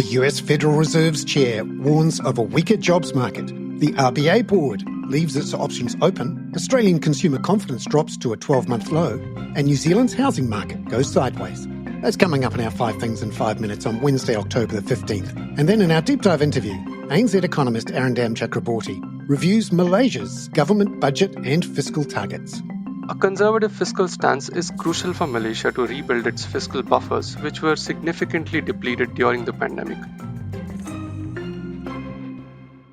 The US Federal Reserve's chair warns of a weaker jobs market. The RBA Board leaves its options open. Australian consumer confidence drops to a 12-month low. And New Zealand's housing market goes sideways. That's coming up in our 5 Things in 5 Minutes on Wednesday, October the 15th. And then in our deep dive interview, ANZ Economist Arindam Chakraborty reviews Malaysia's government budget and fiscal targets. A conservative fiscal stance is crucial for Malaysia to rebuild its fiscal buffers, which were significantly depleted during the pandemic.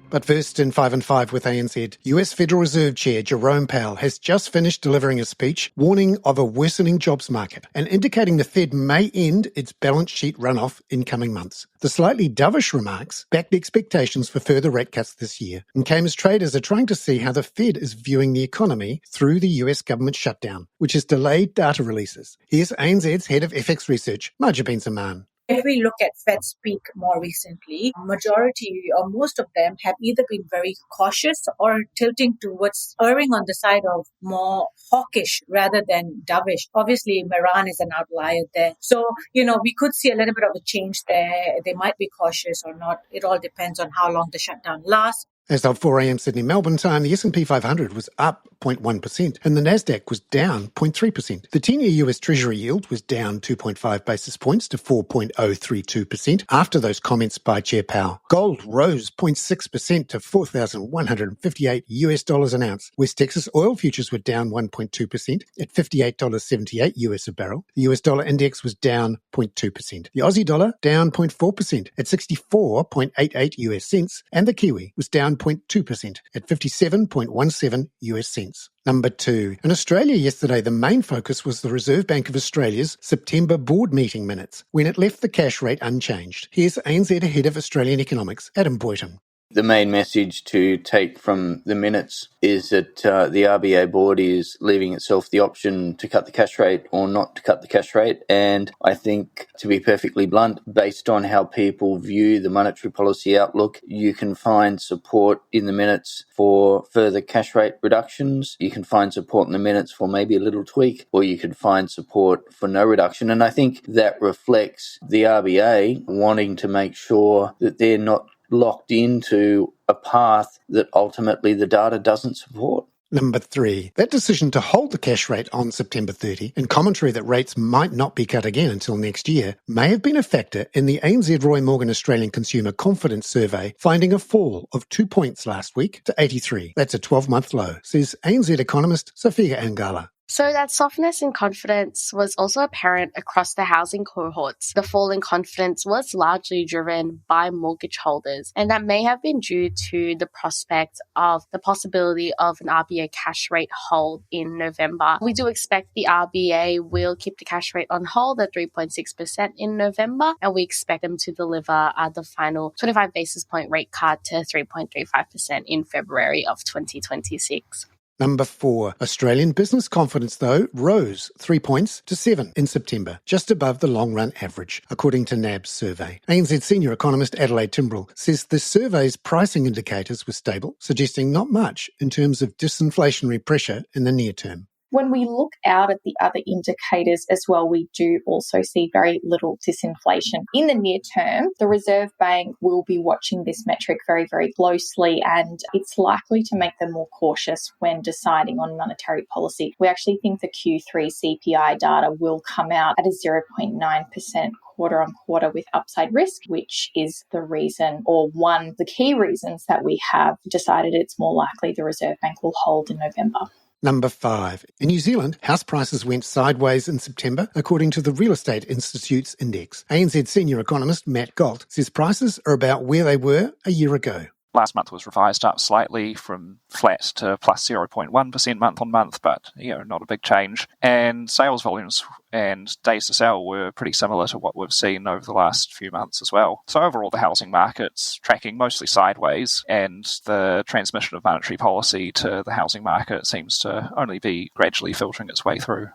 But first, in 5 and 5 with ANZ, US Federal Reserve Chair Jerome Powell has just finished delivering a speech warning of a worsening jobs market and indicating the Fed may end its balance sheet runoff in coming months. The slightly dovish remarks backed expectations for further rate cuts this year and came as traders are trying to see how the Fed is viewing the economy through the US government shutdown, which has delayed data releases. Here's ANZ's Head of FX Research, Marja Bin-Zaman. If we look at Fed speak more recently, majority or most of them have either been very cautious or tilting towards erring on the side of more hawkish rather than dovish. Obviously, Iran is an outlier there. So, we could see a little bit of a change there. They might be cautious or not. It all depends on how long the shutdown lasts. As of 4 a.m. Sydney Melbourne time, the S&P 500 was up 0.1% and the Nasdaq was down 0.3%. The 10-year US Treasury yield was down 2.5 basis points to 4.032% after those comments by Chair Powell. Gold rose 0.6% to $4,158 an ounce. West Texas oil futures were down 1.2% at $58.78 US a barrel. The US dollar index was down 0.2%. The Aussie dollar down 0.4% at 64.88 US cents, and the Kiwi was down 0.2% at 57.17 US cents. Number 2. In Australia yesterday, the main focus was the Reserve Bank of Australia's September board meeting minutes, when it left the cash rate unchanged. Here's ANZ Head of Australian Economics, Adam Boyton. The main message to take from the minutes is that the RBA Board is leaving itself the option to cut the cash rate or not to cut the cash rate. And I think, to be perfectly blunt, based on how people view the monetary policy outlook, you can find support in the minutes for further cash rate reductions. You can find support in the minutes for maybe a little tweak, or you can find support for no reduction. And I think that reflects the RBA wanting to make sure that they're not locked into a path that ultimately the data doesn't support. Number 3. That decision to hold the cash rate on September 30 and commentary that rates might not be cut again until next year may have been a factor in the ANZ Roy Morgan Australian Consumer Confidence Survey finding a fall of 2 points last week to 83. That's a 12-month low, says ANZ economist Sophia Angala. So that softness in confidence was also apparent across the housing cohorts. The fall in confidence was largely driven by mortgage holders, and that may have been due to the prospect of the possibility of an RBA cash rate hold in November. We do expect the RBA will keep the cash rate on hold at 3.6% in November, and we expect them to deliver the final 25 basis point rate cut to 3.35% in February of 2026. Number 4. Australian business confidence, though, rose 3 points to 7 in September, just above the long-run average, according to NAB's survey. ANZ senior economist Adelaide Timbrell says the survey's pricing indicators were stable, suggesting not much in terms of disinflationary pressure in the near term. When we look out at the other indicators as well, we do also see very little disinflation. In the near term, the Reserve Bank will be watching this metric very, very closely, and it's likely to make them more cautious when deciding on monetary policy. We actually think the Q3 CPI data will come out at a 0.9% quarter on quarter with upside risk, which is the reason, or one of the key reasons, that we have decided it's more likely the Reserve Bank will hold in November. Number 5. In New Zealand, house prices went sideways in September, according to the Real Estate Institute's index. ANZ senior economist Matt Galt says prices are about where they were a year ago. Last month was revised up slightly from flat to plus 0.1% month on month, but not a big change. And sales volumes and days to sell were pretty similar to what we've seen over the last few months as well. So overall, the housing market's tracking mostly sideways, and the transmission of monetary policy to the housing market seems to only be gradually filtering its way through.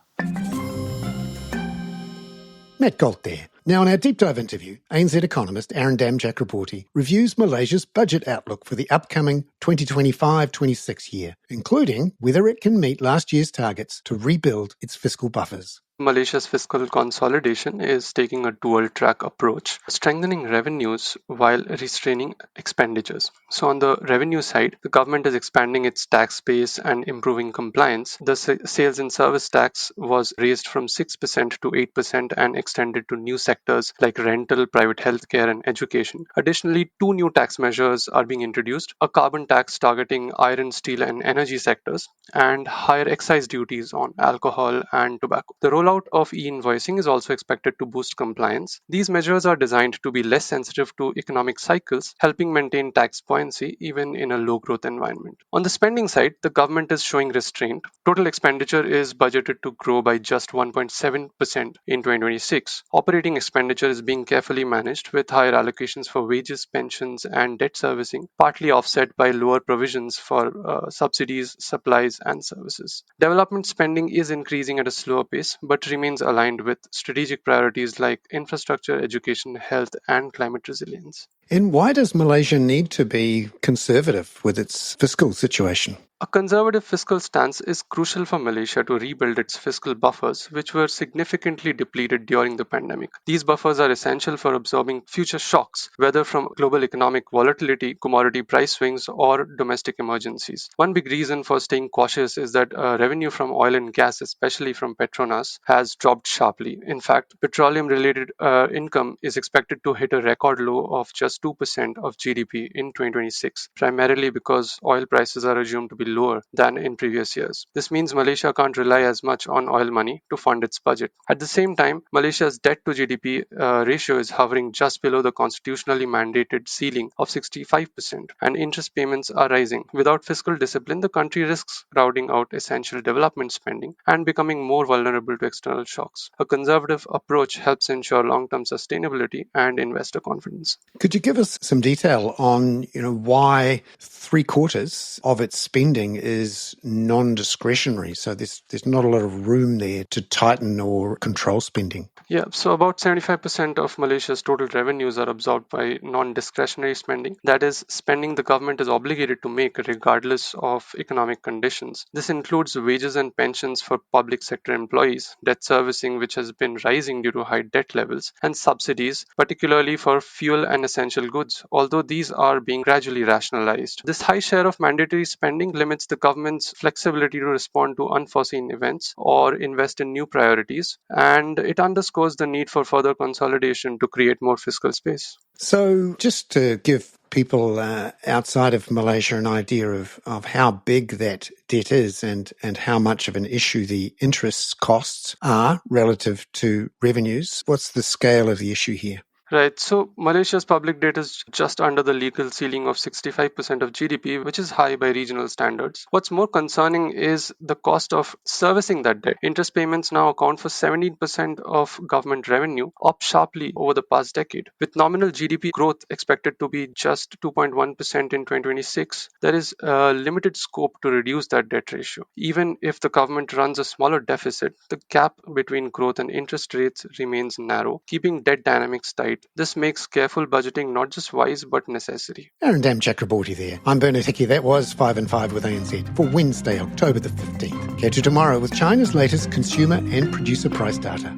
Matt Galt there. Now in our deep dive interview, ANZ economist Arindam Chakraborty reviews Malaysia's budget outlook for the upcoming 2025-26 year, including whether it can meet last year's targets to rebuild its fiscal buffers. Malaysia's fiscal consolidation is taking a dual-track approach, strengthening revenues while restraining expenditures. So on the revenue side, the government is expanding its tax base and improving compliance. The sales and service tax was raised from 6% to 8% and extended to new sectors like rental, private healthcare, and education. Additionally, two new tax measures are being introduced: a carbon tax targeting iron, steel, and energy sectors, and higher excise duties on alcohol and tobacco. The rollout of e-invoicing is also expected to boost compliance. These measures are designed to be less sensitive to economic cycles, helping maintain tax buoyancy even in a low-growth environment. On the spending side, the government is showing restraint. Total expenditure is budgeted to grow by just 1.7% in 2026. Operating expenditure is being carefully managed, with higher allocations for wages, pensions, and debt servicing, partly offset by lower provisions for subsidies, supplies, and services. Development spending is increasing at a slower pace, but remains aligned with strategic priorities like infrastructure, education, health, and climate resilience. And why does Malaysia need to be conservative with its fiscal situation? A conservative fiscal stance is crucial for Malaysia to rebuild its fiscal buffers, which were significantly depleted during the pandemic. These buffers are essential for absorbing future shocks, whether from global economic volatility, commodity price swings, or domestic emergencies. One big reason for staying cautious is that revenue from oil and gas, especially from Petronas, has dropped sharply. In fact, petroleum-related income is expected to hit a record low of just 2% of GDP in 2026, primarily because oil prices are assumed to be lower than in previous years. This means Malaysia can't rely as much on oil money to fund its budget. At the same time, Malaysia's debt to GDP ratio is hovering just below the constitutionally mandated ceiling of 65%, and interest payments are rising. Without fiscal discipline, the country risks crowding out essential development spending and becoming more vulnerable to external shocks. A conservative approach helps ensure long-term sustainability and investor confidence. Could you give us some detail on, why 3/4 of its spending is non-discretionary? So there's not a lot of room there to tighten or control spending. Yeah, so about 75% of Malaysia's total revenues are absorbed by non-discretionary spending. That is, spending the government is obligated to make regardless of economic conditions. This includes wages and pensions for public sector employees, debt servicing, which has been rising due to high debt levels, and subsidies, particularly for fuel and essential goods, although these are being gradually rationalized. This high share of mandatory spending limits the government's flexibility to respond to unforeseen events or invest in new priorities, and it underscores the need for further consolidation to create more fiscal space. So just to give people outside of Malaysia an idea of how big that debt is and how much of an issue the interest costs are relative to revenues, what's the scale of the issue here? Right, so Malaysia's public debt is just under the legal ceiling of 65% of GDP, which is high by regional standards. What's more concerning is the cost of servicing that debt. Interest payments now account for 17% of government revenue, up sharply over the past decade. With nominal GDP growth expected to be just 2.1% in 2026, there is limited scope to reduce that debt ratio. Even if the government runs a smaller deficit, the gap between growth and interest rates remains narrow, keeping debt dynamics tight. This makes careful budgeting not just wise but necessary. Arindam Chakraborty there. I'm Bernard Hickey. That was 5 and 5 with ANZ for Wednesday, October the 15th. Catch you tomorrow with China's latest consumer and producer price data.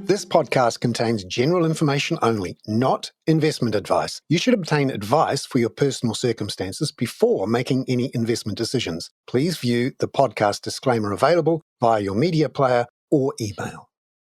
This podcast contains general information only, not investment advice. You should obtain advice for your personal circumstances before making any investment decisions. Please view the podcast disclaimer available via your media player or email.